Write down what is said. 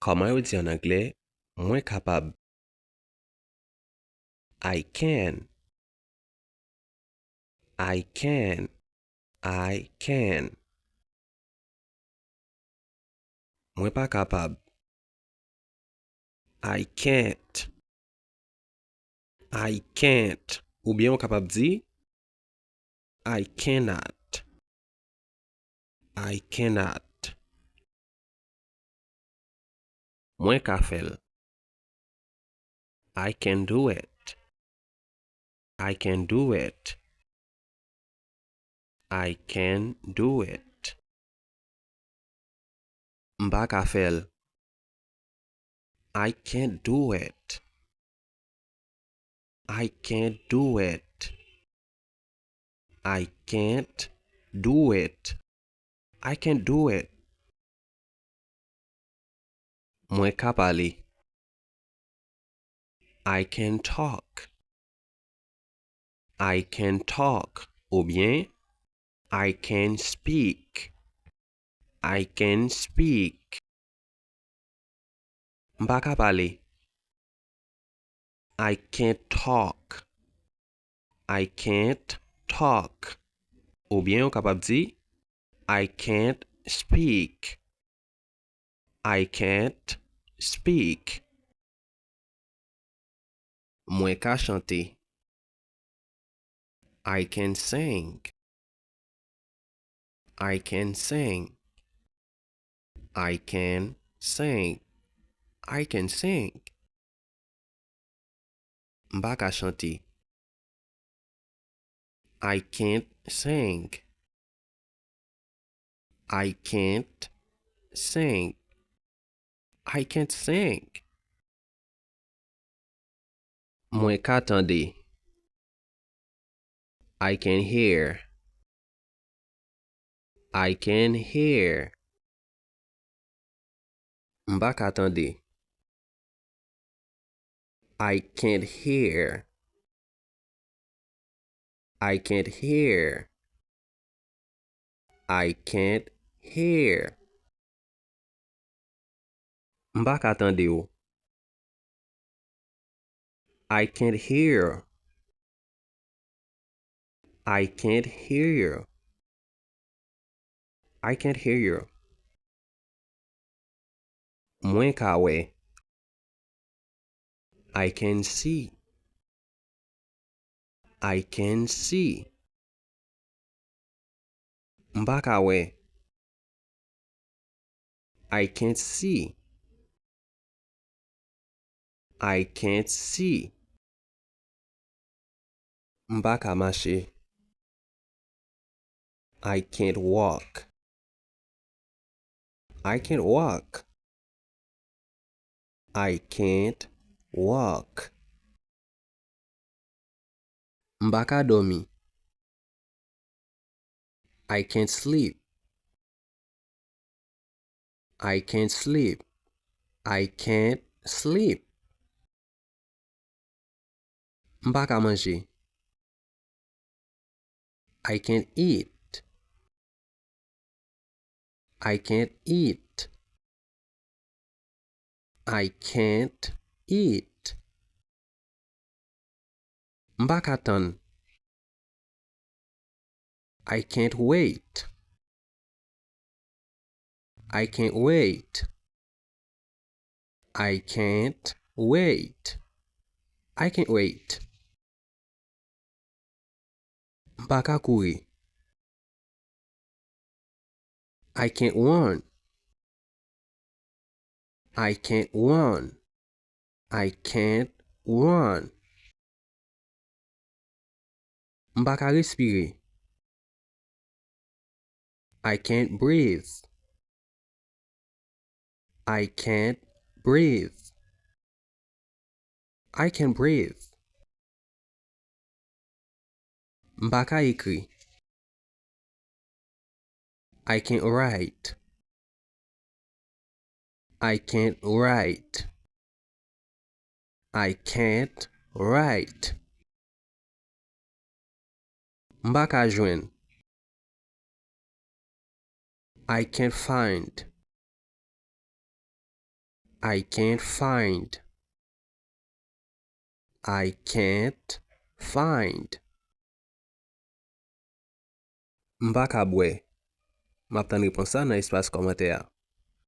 Koman yo di en anglè, mwen kapab. I can. I can. I can. Mwen pa kapab. I can't. I can't. Ou bien on kapab di I cannot. I cannot. Mwen ka fel. I can do it. I can do it. I can do it. Mba ka fel. I can't do it. I can't do it. I can't do it. I can't do it. Mwen ka pale. I can talk. I can talk. Ou bien, I can speak. I can speak. Mba ka pale. I can't talk. I can't talk. Ou bien, on kapab di I can't speak. I can't speak. Mwen ka chante. I can sing. I can sing. I can sing. I can sing. Mba ka chante. I can't sing. I can't sing. I can't sing. Mwen ka tande. I can hear. I can hear. Mba ka tande. I can't hear. I can't hear. I can't hear. Mba ka tande ou. I can't hear. I can't hear you. I can't hear you. Mwen ka we. I can see. I can see. Mba ka we. I can't see. I can't see. Mba ka mache. I can't walk. I can't walk. I can't walk. Mba ka dormi. I can't sleep. I can't sleep. I can't sleep. Mba ka manje. I can't eat. I can't eat. I can't eat. Mba ka tan. I can't wait. I can't wait. I can't wait. I can't wait. Mba ka kouri. I can't run. I can't run. I can't run. Mba ka respire. I can't breathe. I can't breathe. I can't breathe. Mba ka ekri. I can't write. I can't write. I can't write. Mba ka jwen. I can't find. I can't find. I can't find. M'pa ka bwe. M'ap tan repons sa nan espace commentaire.